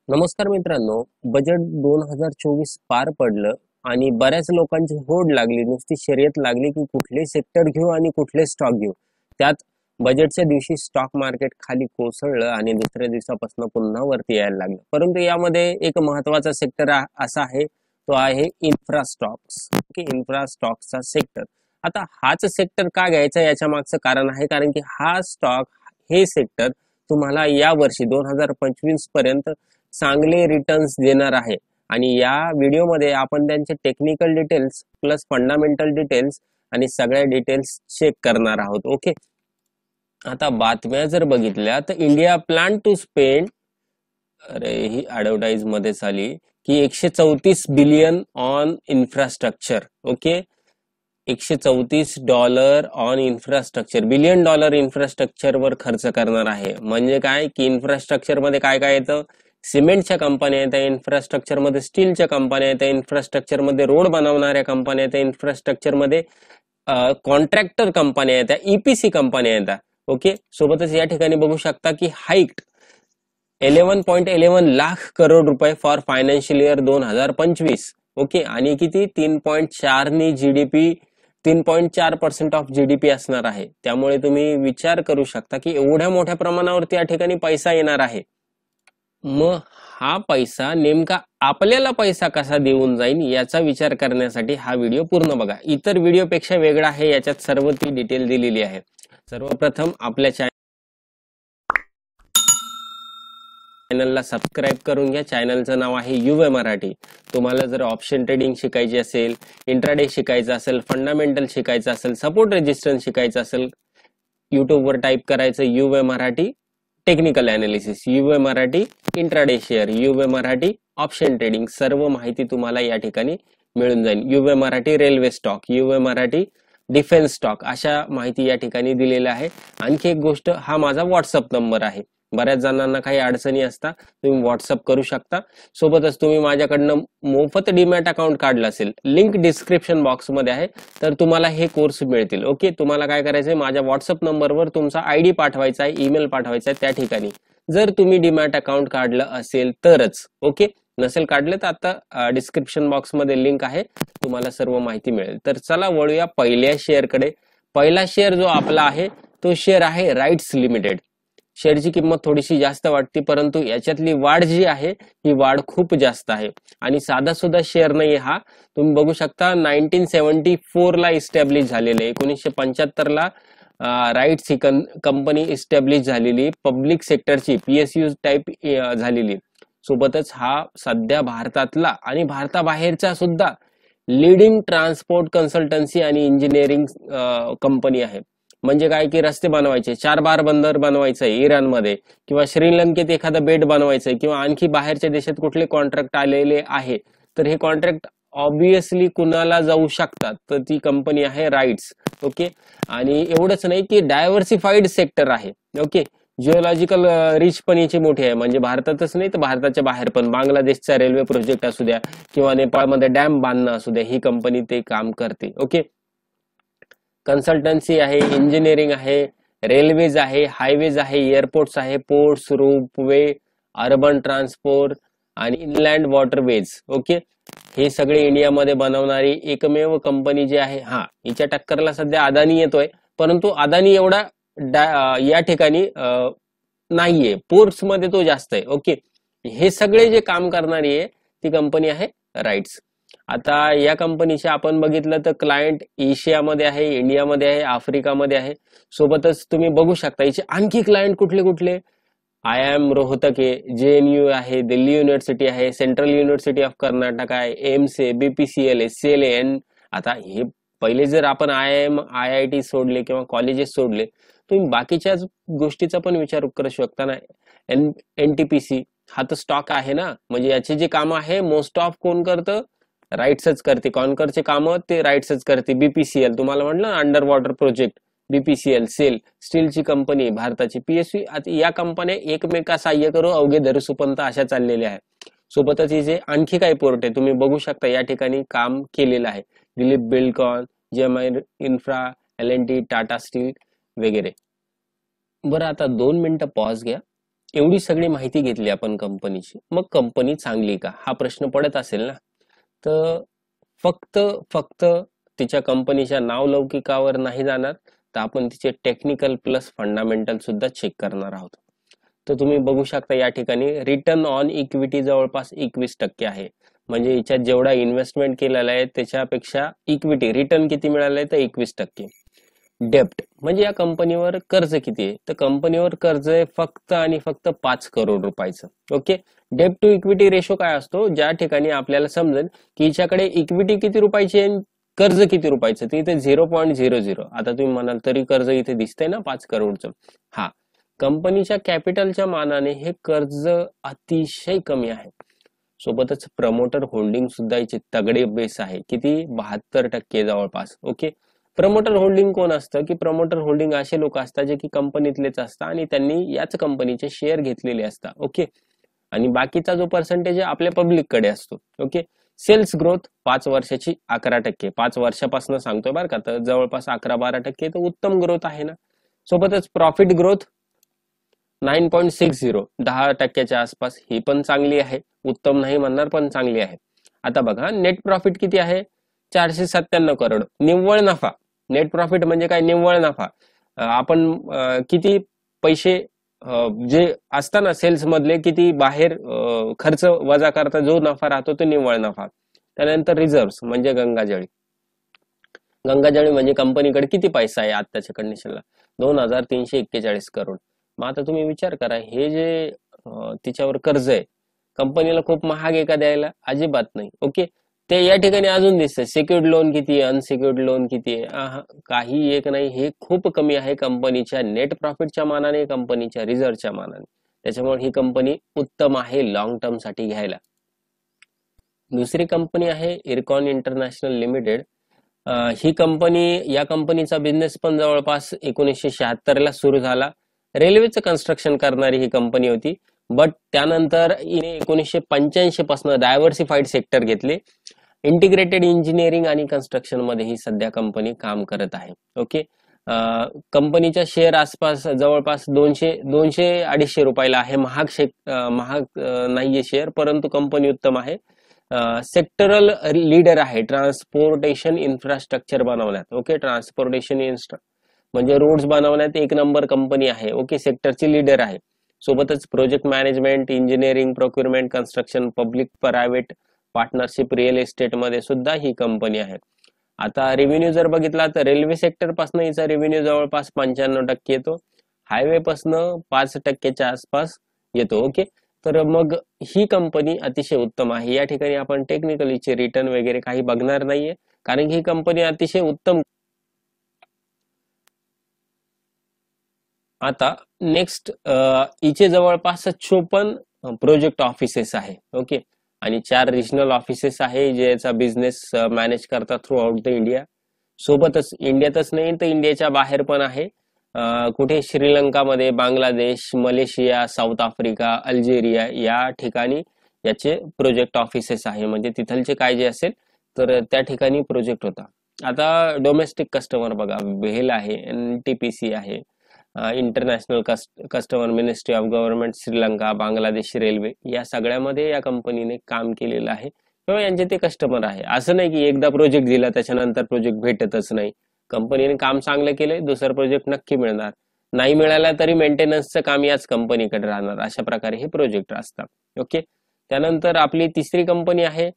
नमस्कार मित्रांनो. बजेट 2024 पार पडलं आणि बऱ्याच लोकांची होड लागली, नुसती शर्यत लागली की कुठले सेक्टर घेऊ आणि कुठले स्टॉक घेऊ. त्यात बजेटच्या दिवशी स्टॉक मार्केट खाली कोसळलं आणि दुसऱ्या दिवसापासून पुन्हा वरती यायला लागलं. परंतु यामध्ये एक महत्वाचा सेक्टर असा आहे, तो आहे इन्फ्रा स्टॉक्स. ओके, इन्फ्रा स्टॉक्सचा सेक्टर. आता हाच सेक्टर का घ्यायचा याच्या मागचं कारण आहे, कारण की हा स्टॉक, हे सेक्टर तुम्हाला या वर्षी 2025 पर्यंत चांगले रिटर्न्स देणार आहे. आणि या व्हिडिओमध्ये आपण त्यांचे technical details plus fundamental details आणि सगळ्या डिटेल्स चेक करणार आहोत. ओके, आता बातम्या जर बघितल्या तर इंडिया प्लॅन टू स्पेंड, अरे ही ऍडव्हर्टाइज मध्येच आली की 134 billion on infrastructure. Okay, $134 on infrastructure, billion dollar infrastructure वर खर्च करणार आहे. म्हणजे काय की इन्फ्रास्ट्रक्चर मध्ये काय काय येतं? सिमेंटच्या कंपन्या येतात, इन्फ्रास्ट्रक्चर मध्ये स्टीलच्या कंपन्या येतात, इन्फ्रास्ट्रक्चर मध्ये रोड बनवणाऱ्या कंपन्या येतात, इन्फ्रास्ट्रक्चर मध्ये कॉन्ट्रॅक्टर कंपन्या येतात, ईपीसी कंपन्या येतात. ओके, सोबतच या ठिकाणी बघू शकता की हाईक 11.11 लाख करोड रुपये फॉर फायनान्शियल इयर 2025. ओके, आणि किती 3.4 नी जीडीपी, 3.4% ऑफ जीडीपी असणार आहे. त्यामुळे तुम्ही विचार करू शकता की एवढ्या मोठ्या प्रमाणावरती या ठिकाणी पैसा येणार आहे. मग हा पैसा नेमका आपल्याला पैसा कसा देऊन जाईल याचा विचार करण्यासाठी हा व्हिडिओ पूर्ण बघा. इतर व्हिडिओपेक्षा वेगळा आहे, याच्यात सर्व ती डिटेल दिलेली आहे. सर्वप्रथम आपल्या चॅनलला सबस्क्राईब करून घ्या. चॅनलचं नाव आहे युवे मराठी. तुम्हाला जर ऑप्शन ट्रेडिंग शिकायची असेल, इंट्राडे शिकायचं असेल, फंडामेंटल शिकायचं असेल, सपोर्ट रेजिस्टन्स शिकायचं असेल, युट्यूबवर टाईप करायचं युवे मराठी टेक्निकल अनालिसिस, युवे मराठी इंट्राडे शेअर, युवे मराठी ऑप्शन ट्रेडिंग, सर्व माहिती तुम्हाला या ठिकाणी मिळून जाईल. युवे मराठी रेल्वे स्टॉक, युवे मराठी डिफेन्स स्टॉक, अशा माहिती या ठिकाणी दिलेल्या आहे. आणखी एक गोष्ट, हा माझा व्हॉट्सअप नंबर आहे. बऱ्याच जणांना काही अडचणी असतात, तुम्ही व्हॉट्सअप करू शकता. सोबतच तुम्ही माझ्याकडनं मोफत डीमॅट अकाउंट काढलं असेल, लिंक डिस्क्रिप्शन बॉक्स मध्ये आहे, तर तुम्हाला हे कोर्स मिळतील. ओके, तुम्हाला काय करायचंय, माझ्या व्हॉट्सअप नंबरवर तुमचा आयडी पाठवायचा आहे, ईमेल पाठवायचा आहे, त्या ठिकाणी जर तुम्ही डीमॅट अकाउंट काढलं असेल तरच. ओके, नसेल काढले तर आता डिस्क्रिप्शन बॉक्स मध्ये लिंक आहे, तुम्हाला सर्व माहिती मिळेल. तर चला वळूया पहिल्या शेअरकडे. पहिला शेअर जो आपला आहे तो शेअर आहे राईट्स लिमिटेड. शेअरची किंमत थोडीशी जास्त वाटते, परंतु याच्यातली वाढ जी आहे ही वाढ खूप जास्त आहे आणि साधा सुद्धा शेअर नाही हा. तुम्ही बघू शकता 1974 ला इस्टॅब्लिश झालेले, 1975 ला राईट्स ही कंपनी इस्टॅब्लिश झालेली, पब्लिक सेक्टरची पीएसयू टाईप झालेली. सोबतच हा सध्या भारतातला आणि भारताबाहेरचा सुद्धा लीडिंग ट्रान्सपोर्ट कन्सल्टन्सी आणि इंजिनिअरिंग कंपनी आहे. म्हणजे काय की रस्ते बनवायचे, 4 बार बंदर बनवायचंय इराणमध्ये, किंवा श्रीलंकेत एखादं बेट बनवायचंय, किंवा आणखी बाहेरच्या देशात कुठले कॉन्ट्रॅक्ट आलेले आहे, तर हे कॉन्ट्रॅक्ट ऑब्विसली कुणाला जाऊ शकतात, तर ती कंपनी आहे राईट्स. ओके, आणि एवढंच नाही की डायव्हर्सिफाईड सेक्टर आहे. ओके, जिओलॉजिकल रिच पण याची मोठी आहे, म्हणजे भारतातच नाही तर भारताच्या बाहेर पण, बांगलादेशचा रेल्वे प्रोजेक्ट असू द्या किंवा नेपाळमध्ये डॅम बांधणं असू द्या, ही कंपनी ते काम करते. ओके, कन्सल्टन्सी आहे, इंजिनिअरिंग आहे, रेल्वेज आहे, हायवेज आहे, एअरपोर्ट्स आहे, पोर्ट्स, रोपवे, अर्बन ट्रान्सपोर्ट आणि इनलँड वॉटरवेज. ओके, हे सगळे इंडियामध्ये बनवणारी एकमेव कंपनी जी आहे. हा, हिच्या टक्करला सध्या अदानी येतोय, परंतु अदानी एवढा या ठिकाणी नाहीये, पोर्ट्स मध्ये तो जास्त आहे. ओके, हे सगळे जे काम करणारी आहे ती कंपनी आहे राईट्स. आता या कंपनीचे आपण बघितलं तर क्लायंट एशियामध्ये आहे, इंडियामध्ये आहे, आफ्रिकामध्ये आहे. सोबतच तुम्ही बघू शकता याचे आणखी क्लायंट कुठले कुठले, IIM रोहतक आहे, JNU आहे, दिल्ली युनिव्हर्सिटी आहे, सेंट्रल युनिव्हर्सिटी ऑफ कर्नाटक आहे, एम्स आहे, BPCL आहे, सेल आहे. आता हे पहिले जर आपण IIM IIT सोडले किंवा कॉलेजेस सोडले, तुम्ही बाकीच्या गोष्टीचा पण विचार करू शकता ना. NTPC हा तर स्टॉक आहे ना, म्हणजे याचे जे काम आहे मोस्ट ऑफ कोण करतं, राईट्सच करते. कॉन्करचे काम ते राईट्सच करते. BPCL तुम्हाला म्हटलं under water project, BPCL, SAIL स्टीलची कंपनी भारताची, PSU, या कंपन्या एकमेका सहाय्य करू अवघे धरू सुपंत अशा चाललेल्या आहेत. सोबतच जे आणखी काही पोर्ट आहे तुम्ही बघू शकता या ठिकाणी काम केलेलं आहे, Dilip Buildcon, GMI infra, L&T, Tata steel वगैरे. बरं, आता 2 मिनिटं पॉज घ्या एवढी सगळी माहिती घेतली आपण कंपनीची, मग कंपनी चांगली का हा प्रश्न पडत असेल ना. तर फक्त फक्त तिच्या कंपनीच्या नावलौकिकावर नाही जाणार, तर आपण तिचे टेक्निकल प्लस फंडामेंटल सुद्धा चेक करणार आहोत. तर तुम्ही बघू शकता या ठिकाणी रिटर्न ऑन इक्विटी जवळपास 21% आहे. म्हणजे याच्यात जेवढा इन्व्हेस्टमेंट केलेला आहे त्याच्यापेक्षा इक्विटी रिटर्न किती मिळालंय तर 21%. डेप्ट म्हणजे या कंपनीवर कर्ज किती आहे, तर कंपनीवर कर्ज आहे फक्त आणि फक्त 5 करोड रुपयाचं. ओके. डेप्ट टू इक्विटी रेशो काय असतो, ज्या ठिकाणी आपल्याला समजेल की हिच्याकडे इक्विटी किती रुपयाची आहे, कर्ज किती रुपयाचं, तर इथे 0.00. आता तुम्ही म्हणाल तरी कर्ज इथे दिसतंय ना 5 करोडचं. हा, कंपनीच्या कॅपिटलच्या मानाने हे कर्ज अतिशय कमी आहे. सोबतच प्रमोटर होल्डिंग सुद्धा याचे तगडे बेस आहे, किती 72% जवळपास. ओके. प्रमोटर होल्डिंग कोण असतं, की प्रमोटर होल्डिंग असे लोक असतात जे की कंपनीतलेच असतात आणि त्यांनी याच कंपनीचे शेअर घेतलेले असतात. ओके. आणि बाकीचा जो पर्सेंटेज आहे आपल्या पब्लिक कडे असतो. ओके. सेल्स ग्रोथ 5 वर्षाची 11%, 5 वर्षापासून सांगतोय बरं का, तर जवळपास 11-12% तर उत्तम ग्रोथ आहे ना. सोबतच प्रॉफिट ग्रोथ 9.60, 10%च्या आसपास, ही पण चांगली आहे, उत्तम नाही म्हणणार पण चांगली आहे. आता बघा नेट प्रॉफिट किती आहे, 497 करोड. निव्वळ नफा, नेट प्रॉफिट म्हणजे काय, निव्वळ नफा. आपण किती पैसे जे असतात ना सेल्स मधले, किती बाहेर खर्च वजा करता जो नफा राहतो तो निव्वळ नफा. त्यानंतर रिझर्व्ह म्हणजे गंगाजळी. गंगाजळी म्हणजे कंपनीकडे किती पैसा आहे आताच्या कंडिशनला, 2341 करोड. मग आता तुम्ही विचार करा, हे जे तिच्यावर कर्ज आहे, कंपनीला खूप महाग आहे का द्यायला, अजिबात नाही. ओके. ते या ठिकाणी अजून दिसतंय सिक्युर्ड लोन किती आहे, अनसिक्युर्ड लोन किती आहे, काही एक नाही, हे खूप कमी आहे कंपनीच्या नेट प्रॉफिटच्या मानाने, कंपनीच्या रिझर्व्हच्या मानाने. त्याच्यामुळे ही कंपनी उत्तम आहे लॉंग टर्म साठी घ्यायला. दुसरी कंपनी आहे इरकॉन इंटरनॅशनल लिमिटेड. ही कंपनी, या कंपनीचा बिझनेस पण जवळपास 1976 ला सुरू झाला. रेल्वेचं कन्स्ट्रक्शन करणारी ही कंपनी होती. बट त्यानंतर 1985 पासून डायव्हर्सिफाईड सेक्टर घेतले. इंटिग्रेटेड इंजिनिअरिंग आणि कन्स्ट्रक्शन मध्ये ही सध्या कंपनी काम करत आहे. ओके. कंपनीचा शेअर आसपास जवळपास 200-250 रुपयाला आहे. महाग नाहीये शेअर, परंतु कंपनी उत्तम आहे. सेक्टरल लीडर आहे ट्रान्सपोर्टेशन इन्फ्रास्ट्रक्चर बनवण्यात. ओके. ट्रान्सपोर्टेशन म्हणजे रोड्स बनवण्यात 1 नंबर कंपनी आहे. ओके. सेक्टरची लीडर आहे. सोबतच project management, engineering, procurement, construction, public private partnership, real estate मध्ये सुद्धा ही कंपनी आहे. आता रेव्हेन्यू जर बघितला तर रेल्वे सेक्टर पासून हिचा रेव्हेन्यू जवळपास 95% येतो, हायवे पासून 5%च्या आसपास येतो. ओके. तर मग ही कंपनी अतिशय उत्तम आहे. या ठिकाणी आपण टेक्निकलीचे रिटर्न वगैरे काही बघणार नाहीये, कारण ही कंपनी अतिशय उत्तम. आता नेक्स्ट, हिचे जवळपास 54 प्रोजेक्ट ऑफिसेस आहे. ओके. आणि 4 रिजनल ऑफिसेस आहे जे याचा बिझनेस मॅनेज करतात थ्रू आउट द इंडिया. सोबतच इंडियातच नाही तर इंडियाच्या बाहेर पण आहे. कुठे श्रीलंकामध्ये, Bangladesh, Malaysia, South Africa, Algeria या ठिकाणी याचे प्रोजेक्ट ऑफिसेस आहे. म्हणजे तिथलचे काय जे असेल तर त्या ठिकाणी प्रोजेक्ट होता. आता डोमेस्टिक कस्टमर बघा, वेल आहे, NTPC आहे, international customer, ministry of government, Sri Lanka, Bangladesh railway, या सगळ्यामध्ये या कंपनीने काम केलेलं आहे किंवा यांचे ते कस्टमर आहे. असं नाही की एकदा प्रोजेक्ट दिला त्याच्यानंतर प्रोजेक्ट भेटतच नाही. कंपनीने काम चांगलं केलंय, दुसरं प्रोजेक्ट नक्की मिळणार. नाही मिळाला तरी मेंटेनन्सचं काम याच कंपनीकडे राहणार. अशा प्रकारे हे प्रोजेक्ट असतात. ओके. त्यानंतर आपली तिसरी कंपनी आहे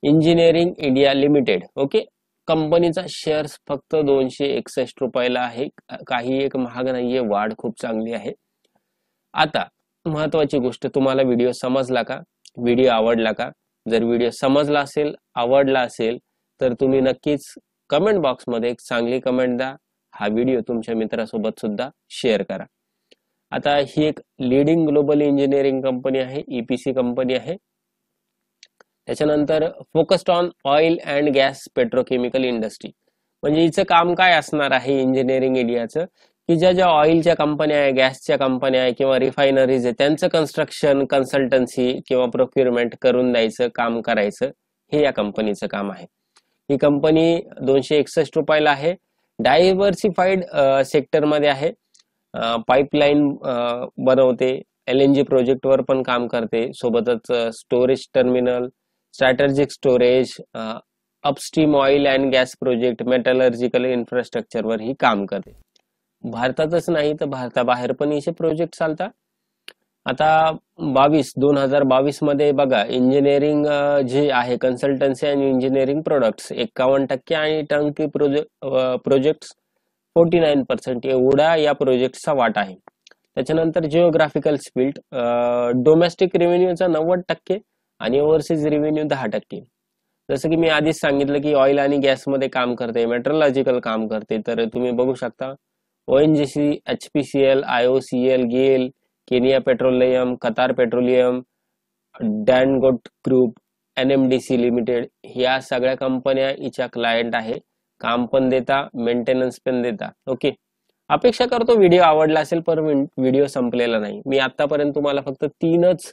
इंजिनिअरिंग इंडिया लिमिटेड. ओके. कंपनीचा शेअर्स फक्त 261 रुपयाला आहे, काही एक महाग नाहीये, वाढ खूप चांगली आहे. आता महत्वाची गोष्ट, तुम्हाला व्हिडिओ समजला का, व्हिडिओ आवडला का? जर व्हिडिओ समजला असेल, आवडला असेल तर तुम्ही नक्कीच कमेंट बॉक्स मध्ये एक चांगली कमेंट द्या. हा व्हिडिओ तुमच्या मित्रासोबत सुद्धा शेअर करा. आता ही एक लीडिंग ग्लोबल इंजिनिअरिंग कंपनी आहे, EPC कंपनी आहे. त्याच्यानंतर focused on oil and gas petrochemical industry. म्हणजे हिचं काम काय असणार आहे इंजिनिअरिंग इंडियाचं, की ज्या ऑइलच्या कंपन्या आहे, गॅसच्या कंपन्या आहे किंवा रिफायनरीज आहे, त्यांचं कन्स्ट्रक्शन, कन्सल्टन्सी किंवा प्रोक्युरमेंट करून द्यायचं काम करायचं, हे या कंपनीचं काम आहे. ही कंपनी 261 रुपयाला आहे. डायव्हर्सिफाईड सेक्टर मध्ये आहे. पाईपलाईन बनवते, LNG प्रोजेक्टवर पण काम करते, सोबतच storage terminal, strategic storage, upstream oil and gas project, metallurgical इन्फ्रास्ट्रक्चरवर ही काम करते. भारतातच नाही तर भारताबाहेर पण हिचे प्रोजेक्ट चालतात. आता 2022 मध्ये बघा, इंजिनिअरिंग जे आहे कन्सल्टन्सी आणि इंजिनिअरिंग प्रोडक्ट्स 51% आणि टर्नकी प्रोजेक्ट 49% एवढा या प्रोजेक्टचा वाटा आहे. त्याच्यानंतर जिओग्राफिकल स्प्लिट, डोमेस्टिक रेव्हेन्यूचा 90% आणि ओव्हरसीज रेव्हेन्यू 10%. जसं की मी आधीच सांगितलं की ऑइल आणि गॅसमध्ये काम करते, मेट्रोलॉजिकल काम करते, तर तुम्ही बघू शकता ONGC, HPCL, IOCL, GAIL, Kenya petroleum, Qatar petroleum, Dangote group, NMDC limited, ह्या सगळ्या कंपन्या हिच्या क्लायंट आहे. काम पण देता, मेंटेनन्स पण देता. ओके, अपेक्षा करतो व्हिडिओ आवडला असेल, पण व्हिडिओ संपलेला नाही. मी आतापर्यंत तुम्हाला फक्त 3च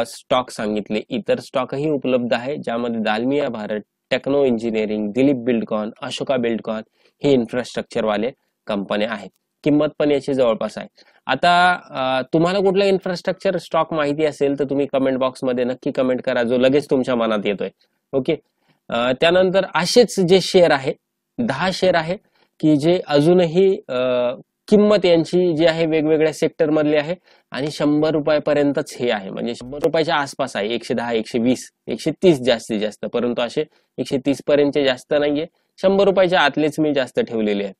स्टॉक सांगितले, इतर स्टॉकही उपलब्ध आहे, ज्यामध्ये दालमिया भारत, टेक्नो इंजिनिअरिंग, दिलीप बिल्डकॉन, अशोका बिल्डकॉन हे इन्फ्रास्ट्रक्चर वाले कंपन्या आहेत. किंमत पण याची जवळपास आहे. आता तुम्हाला कुठला इन्फ्रास्ट्रक्चर स्टॉक माहिती असेल तर तुम्ही कमेंट बॉक्समध्ये नक्की कमेंट करा, जो लगेच तुमच्या मनात येतोय. ओके, त्यानंतर असेच जे शेअर आहे 10 शेअर आहे की जे अजूनही किंमत यांची जी आहे वेगवेगळ्या सेक्टर मधली आहे आणि 100 रुपयापर्यंतच हे आहे, म्हणजे 100 रुपयाच्या आसपास आहे. 110, 120, 130 जास्तीत जास्त, परंतु असे 130 पर्यंतचे जास्त नाहीये. 100 रुपयाच्या आतलेच मी जास्त ठेवलेले आहे.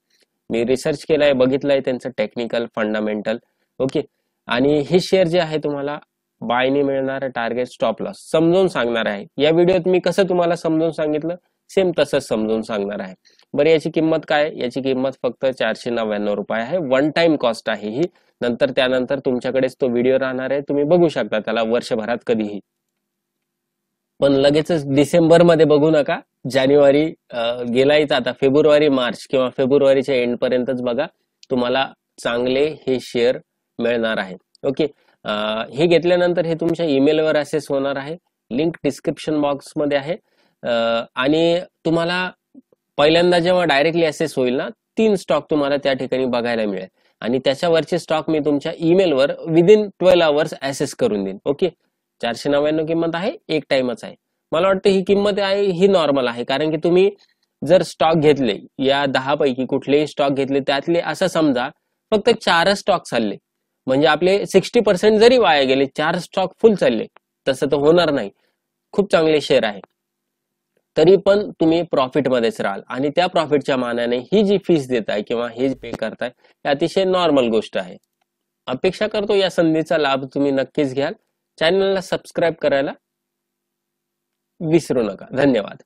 मी रिसर्च केलाय, बघितलंय त्यांचं टेक्निकल फंडामेंटल. ओके, आणि हे शेअर जे आहे तुम्हाला बायने मिळणार टार्गेट स्टॉप लॉस समजून सांगणार आहे. या व्हिडिओत मी कसं तुम्हाला समजून सांगितलं सेम तसंच समजून सांगणार आहे. बरं, याची किंमत काय? याची किंमत फक्त 499 रुपये आहे. वन टाइम कॉस्ट आहे ही. नंतर त्यानंतर तुमच्याकडेच तो व्हिडिओ राहणार आहे, तुम्ही बघू शकता त्याला वर्षभरात कधीही. पण लगेचच डिसेंबर मध्ये बघू नका, जानेवारी गेलायच, आता फेब्रुवारी, मार्च किंवा फेब्रुवारीच्या एंड पर्यंतच बघा, तुम्हाला चांगले हे शेअर मिळणार आहे. ओके, हे घेतल्यानंतर हे तुमच्या ईमेलवर ऍक्सेस होणार आहे. लिंक डिस्क्रिप्शन बॉक्स मध्ये आहे. आणि तुम्हाला पहिल्यांदा जेव्हा डायरेक्टली ऍक्सेस होईल ना, 3 स्टॉक तुम्हाला त्या ठिकाणी बघायला मिळेल आणि त्याच्यावरचे स्टॉक मी तुमच्या ईमेलवर विदिन 12 आवर्स ऍक्सेस करून देईन. ओके, 499 किंमत आहे, एक टाइमच आहे. मला वाटतं ही किंमत आहे ही नॉर्मल आहे, कारण की तुम्ही जर स्टॉक घेतले, या 10 पैकी कुठलेही स्टॉक घेतले, त्यातले असं समजा फक्त 4 स्टॉक चालले, म्हणजे आपले 60% जरी वाया गेले, 4 स्टॉक फुल चालले, तसं तर होणार नाही. खूप चांगले शेअर आहे, तरी पण तुम्ही प्रॉफिट मध्येच राहाल आणि त्या प्रॉफिटच्या मानाने ही जी फीस देताय किंवा हे पे करताय, हे अतिशय नॉर्मल गोष्ट आहे. अपेक्षा करतो या संधीचा लाभ तुम्ही नक्कीच घ्याल. चॅनलला सबस्क्राईब करायला विसरू नका. धन्यवाद.